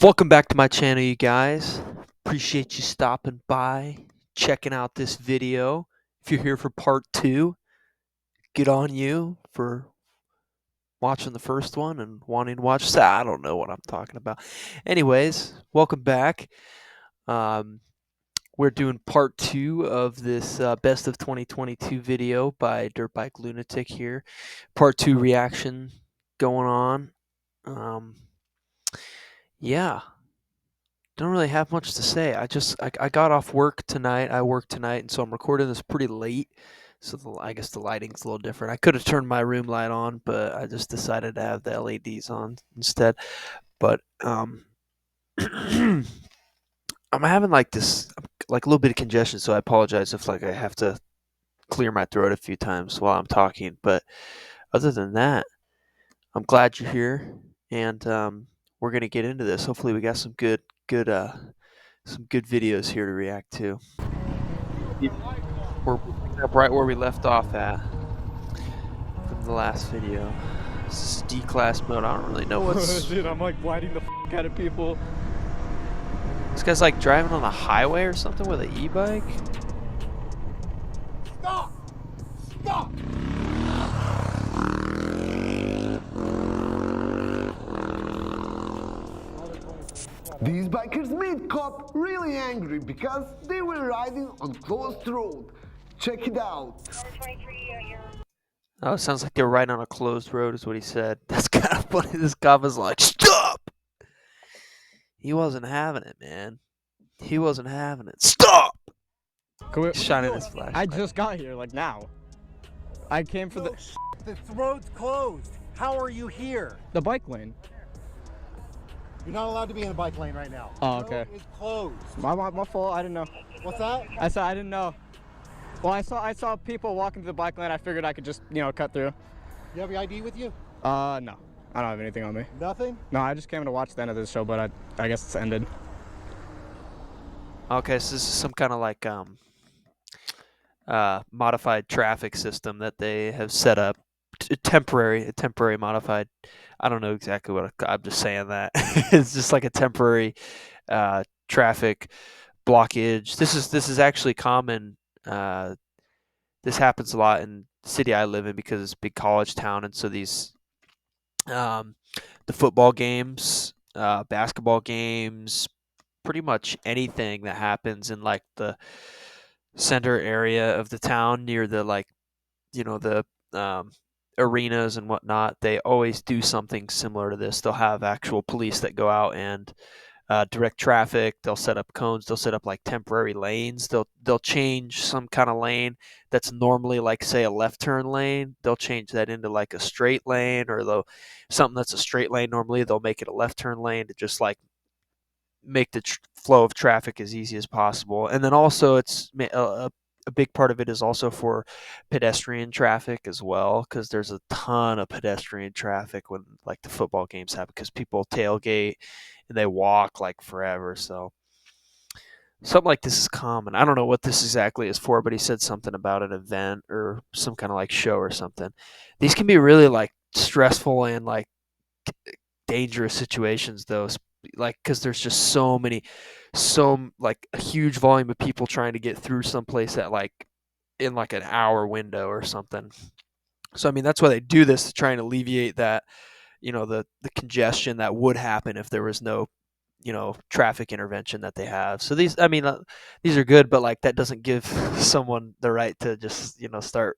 Welcome back to my channel, you guys. Appreciate you stopping by, checking out this video. If you're here for part two, good on you for watching the first one and wanting to watch. I don't know what I'm talking about. Anyways, welcome back. Um, we're doing part two of this best of 2022 video by Dirt Bike Lunatic here. Part two reaction going on. Um, yeah. Don't really have much to say. I got off work tonight. I work tonight, and so I'm recording this pretty late. So I guess the lighting's a little different. I could have turned my room light on, but I just decided to have the LEDs on instead. But I'm having like this like a little bit of congestion, so I apologize if like I have to clear my throat a few times while I'm talking. But other than that, I'm glad you're here, and we're gonna get into this. Hopefully, we got some good videos here to react to. We're picking up right where we left off at from the last video. This is D-class mode. I don't really know what's. Dude, I'm like blinding the f out of people. This guy's like driving on the highway or something with an e-bike. Stop! Stop! These bikers made cop really angry because they were riding on closed road. Check it out. Oh, it sounds like they're riding on a closed road, is what he said. That's kind of funny. This cop was like, "Stop!" He wasn't having it, man. He wasn't having it. Stop! He's shining his flashlight. I just got here, like now. I came for the road's closed. How are you here? bike lane. You're not allowed to be in the bike lane right now. Oh, okay. The road is closed. My fault. I didn't know. What's that? I didn't know. Well, I saw people walking to the bike lane. I figured I could just cut through. You have your ID with you? No, I don't have anything on me. Nothing? No, I just came to watch the end of this show, but I guess it's ended. Okay, so this is some kind of like modified traffic system that they have set up. A temporary modified. I don't know exactly what I'm just saying that it's just like a temporary traffic blockage. This is actually common. This happens a lot in the city I live in because it's a big college town, and so these the football games, basketball games, pretty much anything that happens in like the center area of the town near the the arenas and whatnot, they always do something similar to this. They'll have actual police that go out and direct traffic. They'll set up cones. They'll set up like temporary lanes. They'll change some kind of lane that's normally like say a left turn lane. They'll change that into like a straight lane, or they'll something that's a straight lane normally they'll make it a left turn lane to just like make the flow of traffic as easy as possible. And then also it's a big part of it is also for pedestrian traffic as well, because there's a ton of pedestrian traffic when like the football games happen, because people tailgate and they walk like forever. So something like this is common. I don't know what this exactly is for, but he said something about an event or some kind of like show or something. These can be really like stressful and like dangerous situations though, like because there's just like a huge volume of people trying to get through someplace at like in like an hour window or something. So I mean that's why they do this, to try and alleviate that, the congestion that would happen if there was no traffic intervention that they have. So these are good, but like that doesn't give someone the right to just start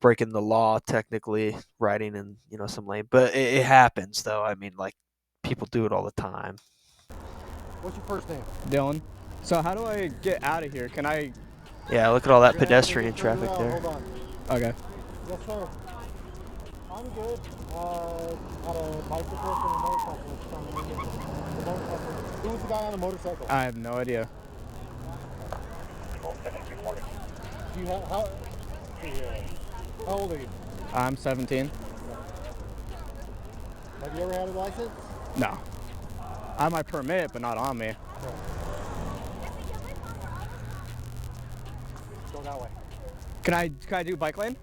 breaking the law, technically riding in some lane. But it happens though. I mean, like people do it all the time. What's your first name? Dylan. So how do I get out of here? Can I? Yeah, look at all that pedestrian traffic there. Hold on. Okay. Yes, sir. I'm good. Got a bicyclist and a motorcyclist coming in. The motorcycle. Who's the guy on the motorcycle? I have no idea. Do you have how old are you? I'm 17. Have you ever had a license? No. I have my permit, but not on me. Go that way. Can I do bike lane?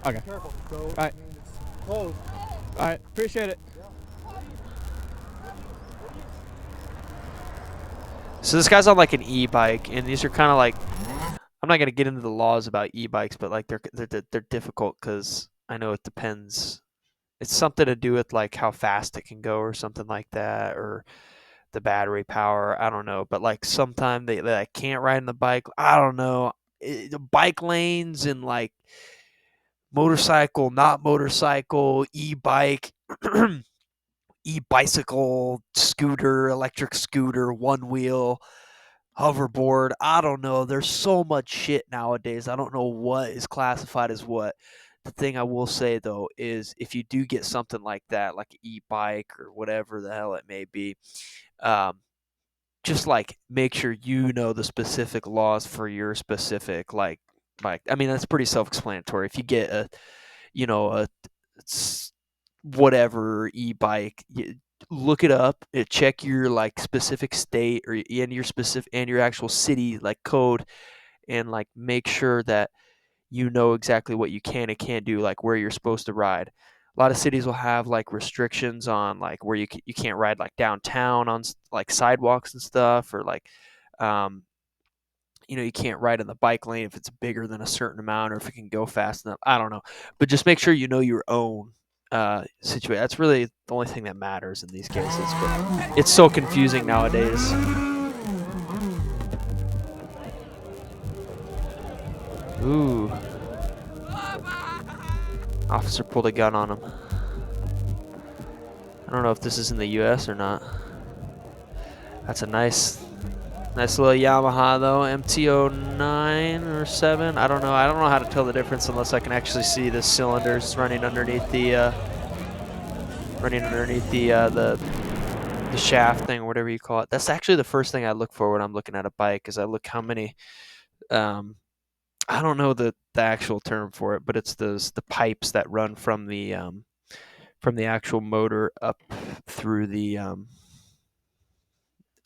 Okay. Careful. So All right. it's closed. All right. Appreciate it. So this guy's on like an e-bike, and these are kind of like, I'm not gonna get into the laws about e-bikes, but like they're difficult because I know it depends. It's something to do with like how fast it can go or something like that, or the battery power. I don't know, but like sometimes they like, can't ride on the bike. I don't know. The bike lanes and like motorcycle, not motorcycle, e-bike, e-bicycle, scooter, electric scooter, one wheel, hoverboard. I don't know. There's so much shit nowadays. I don't know what is classified as what. The thing I will say though is if you do get something like that, like an e-bike or whatever the hell it may be, um, just like make sure you know the specific laws for your specific like I mean that's pretty self-explanatory. If you get a a whatever e-bike, look it up, check your like specific state or in your specific and your actual city like code, and like make sure that you know exactly what you can and can't do, like where you're supposed to ride. A lot of cities will have like restrictions on like where you can't ride like downtown on like sidewalks and stuff, or like um, you can't ride in the bike lane if it's bigger than a certain amount or if it can go fast enough. I don't know, but just make sure you know your own situation. That's really the only thing that matters in these cases. But it's so confusing nowadays. Ooh. Officer pulled a gun on him. I don't know if this is in the US or not. That's a nice little Yamaha though, MT-09 or 7. I don't know. I don't know how to tell the difference unless I can actually see the cylinders running underneath the the shaft thing or whatever you call it. That's actually the first thing I look for when I'm looking at a bike, is I look how many I don't know the actual term for it, but it's the pipes that run from the actual motor up through the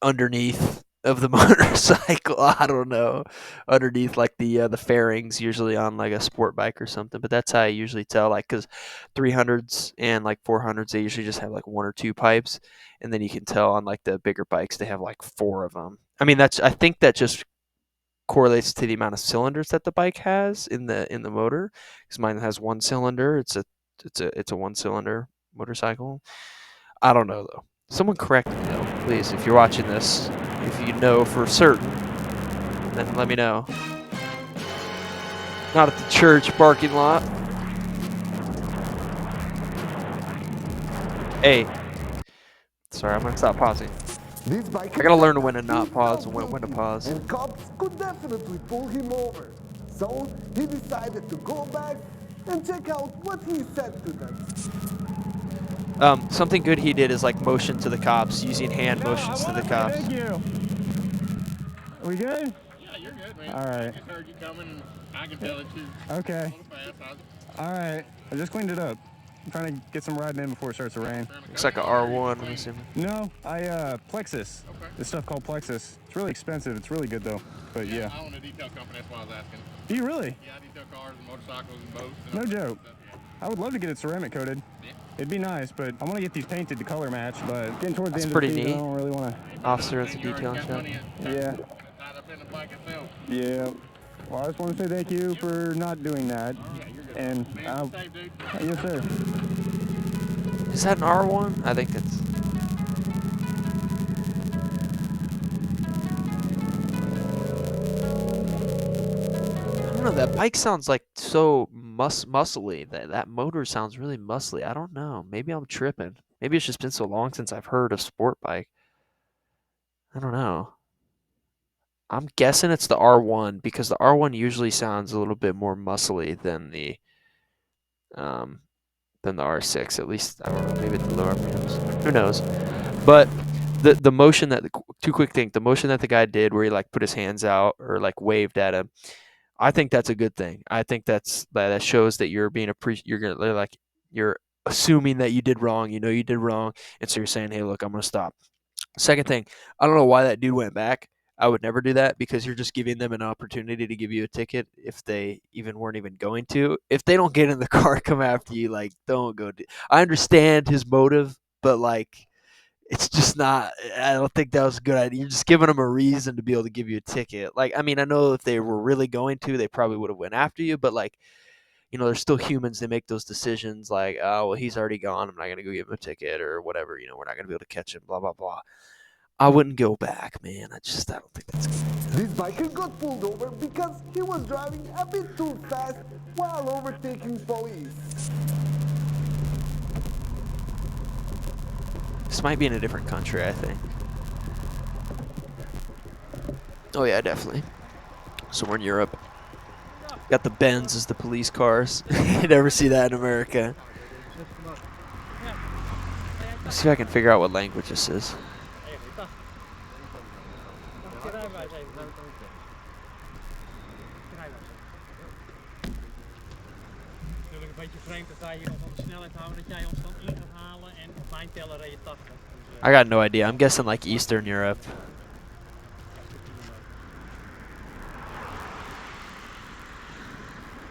underneath of the motorcycle. I don't know, underneath like the fairings, usually on like a sport bike or something. But that's how I usually tell, like, because 300s and like 400s they usually just have like one or two pipes, and then you can tell on like the bigger bikes they have like four of them. I mean, I think that just correlates to the amount of cylinders that the bike has in the motor. Because mine has one cylinder. It's a one cylinder motorcycle. I don't know though. Someone correct me though, please, if you're watching this. If you know for certain, then let me know. Not at the church parking lot. Hey. Sorry, I'm gonna stop pausing. This biker I gotta learn to when to is not pause so and when to guilty, pause. and cops could definitely pull him over. So he decided to go back and check out what he said to them. Something good he did is like motion to the cops, using hand motions to the cops. Thank you. Are we good? Yeah, you're good, man. All right. I just heard you coming, and I can tell that you Okay. a little fast. All right. I just cleaned it up. I'm trying to get some riding in before it starts to rain. Looks like a R1, I'm assuming. No, Plexus. Okay. This stuff called Plexus. It's really expensive. It's really good though. But yeah. I own a detail company, that's why I was asking. Do you really? Yeah, I detail cars and motorcycles and boats. And No all that joke. stuff, yeah. I would love to get it ceramic coated. Yeah. It'd be nice, but I want to get these painted to color match. But getting towards That's the end pretty of the season, neat. I don't really want Officer at the You already detailing got shop. money to. Yeah. tied up in the bike itself. Yeah. Well, I just want to say thank you for not doing that. Yeah, you're good. And Man, stay safe, dude. yes, sir. Is that an R1? I think it's. I don't know. That bike sounds like so muscly. That motor sounds really muscly. I don't know. Maybe I'm tripping. Maybe it's just been so long since I've heard of sport bike. I don't know. I'm guessing it's the R1 because the R1 usually sounds a little bit more muscly um than the R6. At least I don't know. Maybe the lower RPMs. Who knows? But the motion that too quick thing. The motion that the guy did where he like put his hands out or like waved at him. I think that's a good thing. I think that shows that you're being you're gonna like you're assuming that you did wrong. You know you did wrong, and so you're saying, "Hey, look, I'm gonna stop." Second thing, I don't know why that dude went back. I would never do that because you're just giving them an opportunity to give you a ticket if they weren't even going to. If they don't get in the car, come after you, like don't go. I understand his motive, but like it's just not. I don't think that was a good idea. You're just giving them a reason to be able to give you a ticket. Like, I mean, I know if they were really going to, they probably would have went after you. But like, you know, they're still humans. They make those decisions. Like, oh, well, he's already gone. I'm not gonna go give him a ticket or whatever. You know, we're not gonna be able to catch him. Blah blah blah. I wouldn't go back, man. I don't think that's good. This biker got pulled over because he was driving a bit too fast while overtaking police. This might be in a different country, I think. Oh yeah, definitely. Somewhere in Europe. Got the Benz as the police cars. You never see that in America. Let's see if I can figure out what language this is. Natuurlijk een beetje vreemd dat wij hier nog aan de snelheid houden, dat jij ons dan in gaat halen en op mijn teller reed je 80. Dus, I got no idea. I'm guessing like Eastern Europe.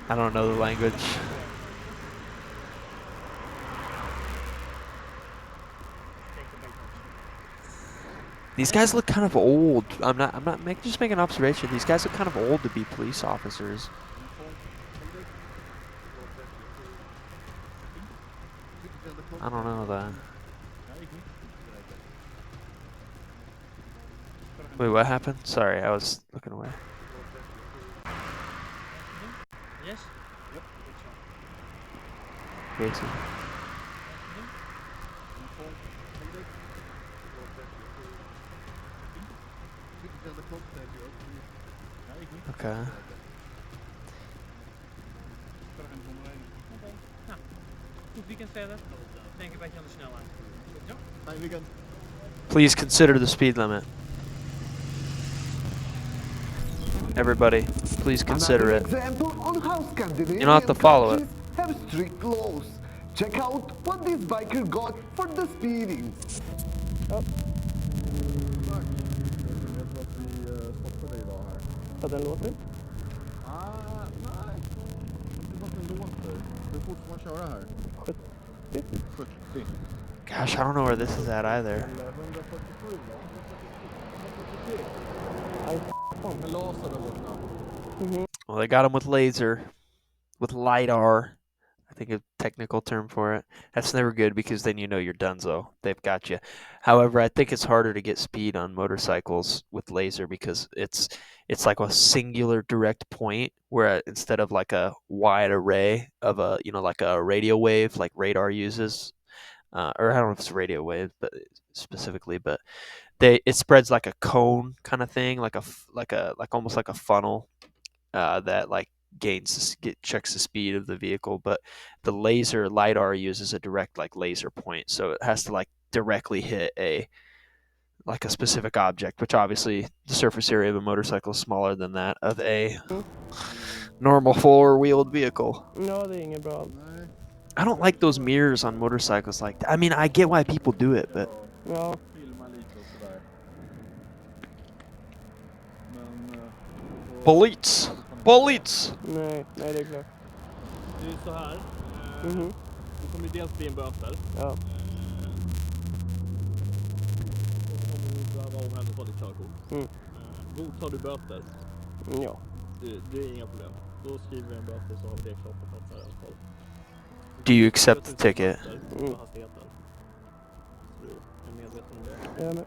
I don't know the language. These guys look kind of old. I'm not just making an observation. These guys look kind of old to be police officers. I don't know that. Wait, what happened? Sorry, I was looking away. yes? Casey. Okay. Nou, goed weekend verder. Denk een beetje aan de snelheid. Ja. Fijn weekend. Please consider the speed limit. Everybody, please consider Another it. example on how Scandinavian You don't have to follow it. countries have strict laws. Check out what this biker got for the speeding. Jag tror att vi stoppar dig idag här. Vad den låter? Nej. Inte vad den låter. Hur fort får man köra här? 70. Gosh, I don't know where this is at either. Eller 147 då? 143. Med laser där borta. Well, they got him with laser, with LiDAR. I think a technical term for it. That's never good because then you know you're donezo. They've got you. However, I think it's harder to get speed on motorcycles with laser because it's like a singular direct point where instead of like a wide array of a, you know, like a radio wave like radar uses, or I don't know if it's radio wave, but specifically, but it spreads like a cone kind of thing, like almost like a funnel, that like checks the speed of the vehicle. But the laser LiDAR uses a direct like laser point, so it has to like directly hit a specific object, which obviously the surface area of a motorcycle is smaller than that of a normal four-wheeled vehicle. Ja, det är inget bra. Nej. I don't like those mirrors on motorcycles like that. I mean, I get why people do it, but Ja, Filma lite och sådär. Men... police! Police! nej, det är klart. Det är ju så här. Mhm. Det kommer ju dels bli en böter. Ja. Och så kommer du behöva omhänderta ditt körkort. Mm. Godtar du böter? Ja. Det är inga problem. Då skriver vi en böter så har vi det klart på plats här i alla fall. Do you accept the ticket? Mm. Hastigheten. Så du är medveten om det. Jag är med.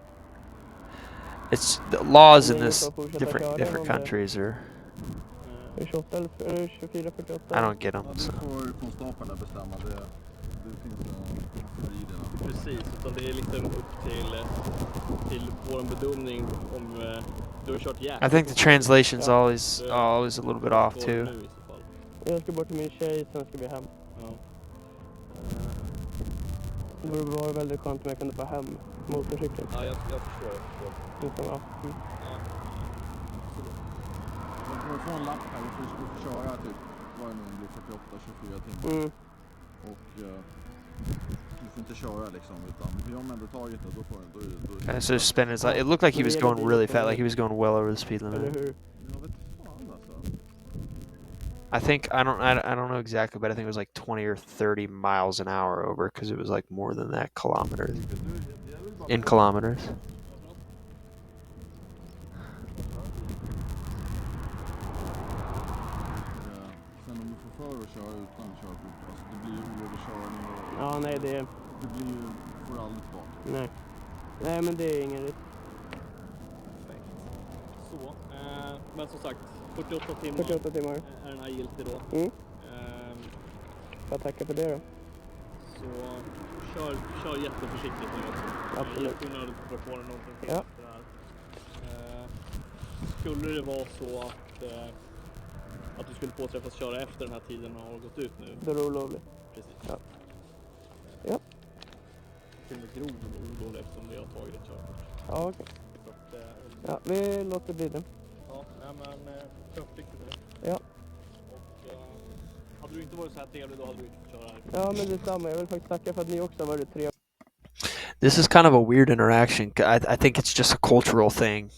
It's the laws in Men this jag får fortsätta different köra different om det- countries are. Är det 28 eller 24, 48? I don't get them. Ja, det So. får konstaplarna bestämma. Det finns i det. Precis, utan det är liksom upp till vår bedömning om du har kört jäkligt. I think the translation's always a little bit off too. Nu, i så fall. Jag ska bort till min tjej, sen ska vi hem. Ja. Det borde vara väldigt skönt om jag kunde få hem motorcykeln. Ja, jag förstår. Utan, ja. Mm. Man får få en lapp här och får köra typ, vad det nu blir, 48-24 timmar. Mm. Och du får inte köra liksom, utan gör man ändå taget det, då får då Okay, so spin is like it looked like he was going really fast, like he was going well over the speed Eller limit. hur? Jag vet fan alltså. I don't know exactly, but I think it was like 20 or 30 miles an hour over because it was like more than that kilometers. Jag vill bara in kilometers. Sen om du får för att köra utan körkort, alltså det blir ju överkörning och Ja, nej det... det blir ju, får aldrig tillbaka. Nej. Nej men det är ingen risk. Så, men som sagt, 48 timmar 48 timmar. är den här giltig då. Mm. Jag tackar för det då. Så kör jätteförsiktigt nu också. Absolut. Jätteonödigt att dra på den någonting till Ja. det här. Skulle det vara så att du skulle påträffas köra efter den här tiden har gått ut nu? Då är det olovligt. Precis. Ja. Ja. Till och med grov olovlig eftersom du har tagit ett körkort. Ja, okej. Så att, Ja, vi låter bli det. ja, nej, men kör försiktigt nu. Ja. Och hade du inte varit så här trevlig då hade du inte fått köra här. Ja, men detsamma. Jag vill faktiskt tacka för att ni också har varit trevliga. This is kind of a weird interaction. I think it's just a cultural thing,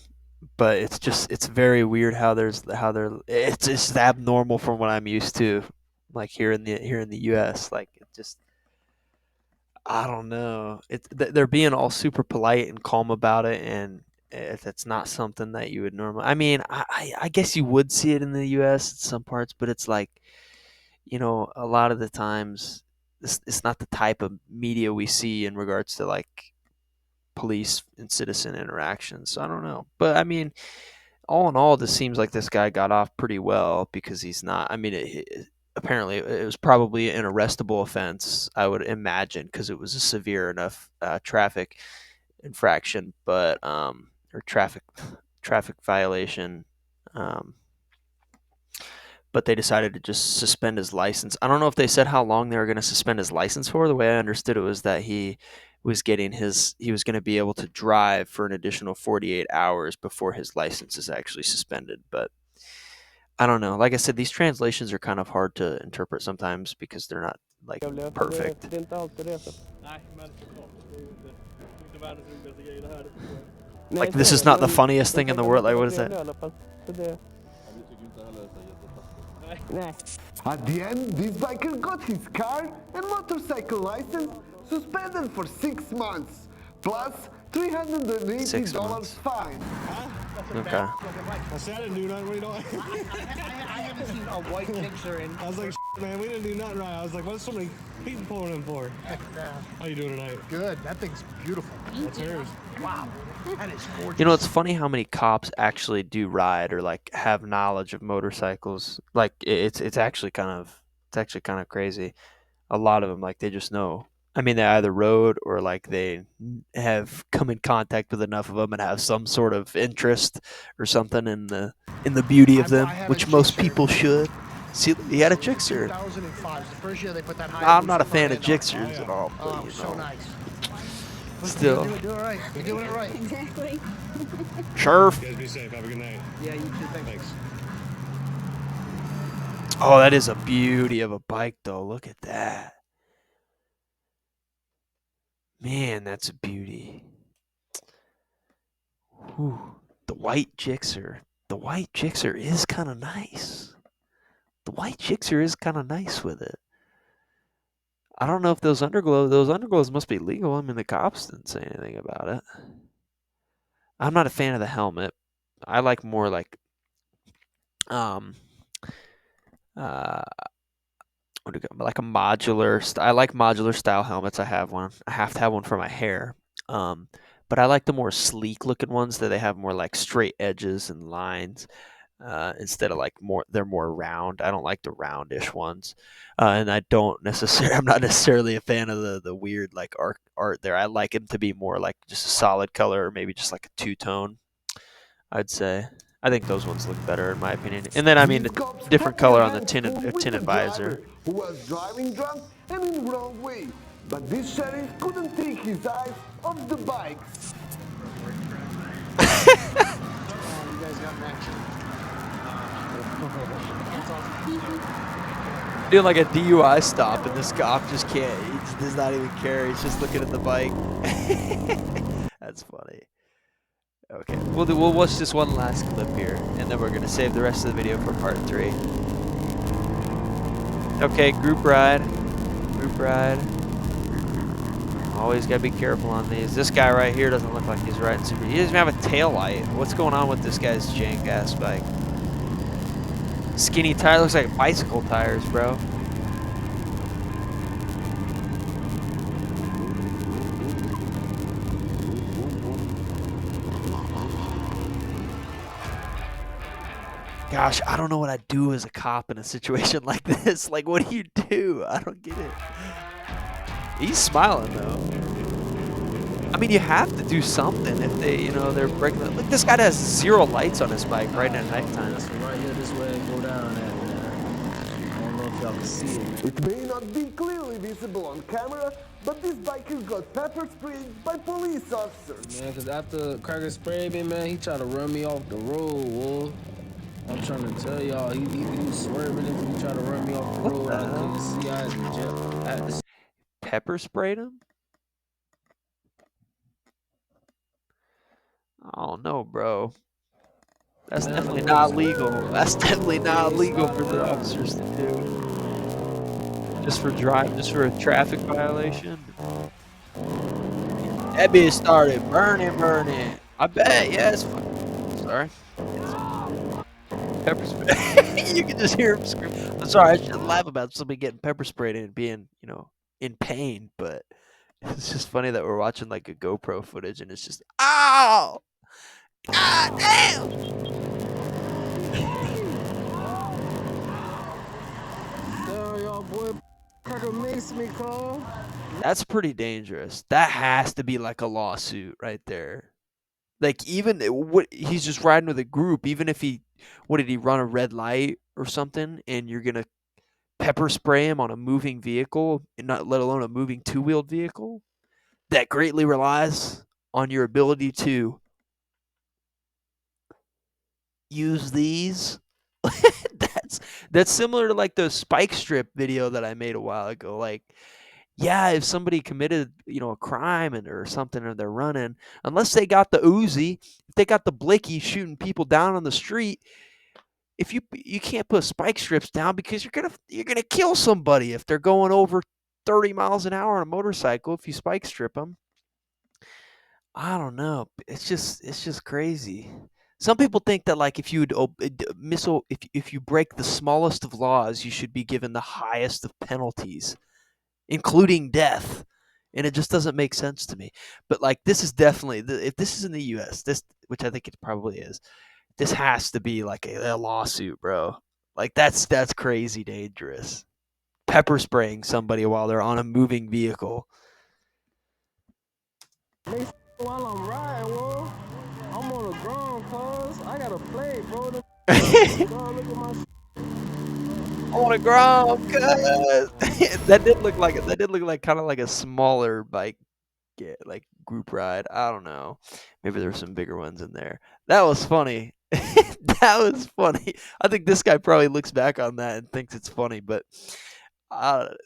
but it's very weird how it's just abnormal from what I'm used to, like here in the U.S. Like it just, I don't know. They're being all super polite and calm about it, and it's not something that you would normally. I mean, I guess you would see it in the U.S. in some parts, but it's like, you know, a lot of the times it's not the type of media we see in regards to like police and citizen interactions. So I don't know, but I mean, all in all, this seems like this guy got off pretty well because he's not. I mean, apparently it was probably an arrestable offense, I would imagine, because it was a severe enough traffic infraction, but or traffic violation. But they decided to just suspend his license. I don't know if they said how long they were going to suspend his license for. The way I understood it was that he was going to be able to drive for an additional 48 hours before his license is actually suspended. But I don't know. Like I said, these translations are kind of hard to interpret sometimes because they're not like perfect. Det är inte alltid det så. Nej, men såklart. Det är ju inte världens roligaste grej det här. Like this is not the funniest thing in the world. Like what is that? Ja, vi tycker inte heller att det är jättetaskigt. Nej. At the end, this biker got his car and motorcycle license suspended for 6 months, plus $380 fine. Okay. I said I didn't do nothing. What are you doing? I haven't seen a white Gixxer in. I was like, man, we didn't do nothing right. I was like, what's so many people pulling in for? How you doing tonight? Good. That thing's beautiful. What's yours? Wow. That is gorgeous. You know, it's funny how many cops actually do ride or like have knowledge of motorcycles. Like it's actually kind of crazy. A lot of them, like they just know. I mean, they either rode or like they have come in contact with enough of them and have some sort of interest or something in the beauty of them, which most people should. See, he had a Gixxer. 2005. The first year they put that high. I'm not a fan of Gixxers at all, but Oh, you so know, nice. still. Do it right. You're doing it right. Exactly. Sure. You guys be safe. Have a good night. Yeah, you too. Thanks. Oh, that is a beauty of a bike, though. Look at that. Man, that's a beauty. Whew. The white Gixxer. The white Gixxer is kind of nice. The white Gixxer is kind of nice with it. I don't know if those underglows must be legal. I mean, the cops didn't say anything about it. I'm not a fan of the helmet. I like more like like a modular. I like modular style helmets. I have one. I have to have one for my hair. But I like the more sleek looking ones that they have more like straight edges and lines instead of like they're more round. I don't like the roundish ones, and I'm not necessarily a fan of the weird like art there. I like them to be more like just a solid color or maybe just like a two-tone. I'd say. I think those ones look better in my opinion. And then I mean, a different color on the tinted visor. Who was driving drunk and in the wrong way, but this sheriff couldn't take his eyes off the bikes. You guys got an action. Doing like a DUI stop, and this cop just can't. He just does not even care. He's just looking at the bike. That's funny. Okay, we'll watch this one last clip here, and then we're gonna save the rest of the video for part 3. Okay, group ride. Always gotta be careful on these. This guy right here doesn't look like he's riding super. He doesn't even have a tail light. What's going on with this guy's jank ass bike? Skinny tire, looks like bicycle tires, bro. Gosh, I don't know what I'd do as a cop in a situation like this. Like, what do you do? I don't get it. He's smiling, though. I mean, you have to do something if they, you know, they're breaking. Look, this guy has 0 lights on his bike right at nighttime. So right here, this way, go down at, man. I don't know if y'all can see it. It may not be clearly visible on camera, but this biker got pepper sprayed by police officers. Man, because after Cracker sprayed me, man, he tried to run me off the road, wolf. I'm trying to tell y'all, he was swerving and he tried to run me off the road. I couldn't see. I had to Pepper sprayed him? Oh no, bro. That's definitely not legal. That's definitely not legal for the officers to do. Just for a traffic violation. That bitch started burning. I bet, yes. Sorry. Pepper spray. You can just hear him scream. I'm sorry, I shouldn't laugh about somebody getting pepper sprayed and being, you know, in pain, but it's just funny that we're watching like a GoPro footage and it's just, ow! God damn! y'all, boy, Cracker makes me call. That's pretty dangerous. That has to be like a lawsuit right there. Like, even what he's just riding with a group, even if what did he run a red light or something, and you're gonna pepper spray him on a moving vehicle, and not let alone a moving 2-wheeled vehicle that greatly relies on your ability to use these. That's similar to like the spike strip video that I made a while ago. Like, yeah, if somebody committed, you know, a crime or something, or they're running, unless they got the Uzi, if they got the blicky shooting people down on the street, if you can't put spike strips down because you're gonna kill somebody if they're going over 30 miles an hour on a motorcycle. If you spike strip them, I don't know. It's just crazy. Some people think that like if you if you break the smallest of laws, you should be given the highest of penalties, including death, and it just doesn't make sense to me. But like, this is definitely, if this is in the U.S., which I think it probably is, this has to be like a lawsuit, bro. Like, that's crazy dangerous. Pepper spraying somebody while they're on a moving vehicle. While I'm riding, whoa, I'm on the ground, cuz I gotta play, bro. Look at my On the ground, cuz that did look like kind of like a smaller bike, like group ride. I don't know. Maybe there's some bigger ones in there. That was funny. That was funny. I think this guy probably looks back on that and thinks it's funny, but that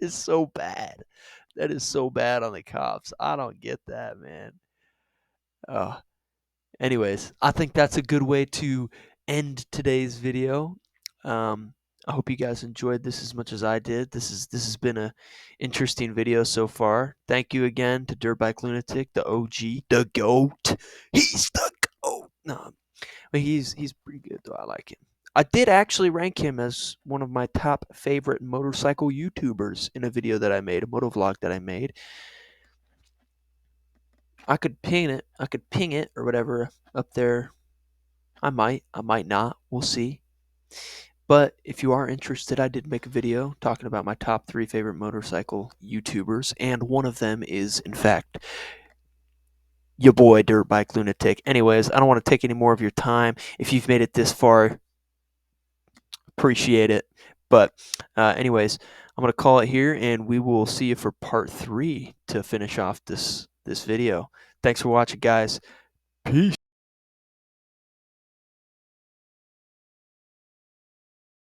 is so bad. That is so bad on the cops. I don't get that, man. Anyways, I think that's a good way to end today's video. I hope you guys enjoyed this as much as I did. This has been a interesting video so far. Thank you again to Dirt Bike Lunatic, the OG, the GOAT. He's the GOAT. No, but he's pretty good though. I like him. I did actually rank him as one of my top favorite motorcycle YouTubers in a video that I made, a motovlog that I made. I could ping it or whatever up there. I might not. We'll see. But if you are interested, I did make a video talking about my top 3 favorite motorcycle YouTubers, and one of them is, in fact, your boy Dirt Bike Lunatic. Anyways, I don't want to take any more of your time. If you've made it this far, appreciate it. But anyways, I'm going to call it here, and we will see you for part 3 to finish off this video. Thanks for watching, guys. Peace.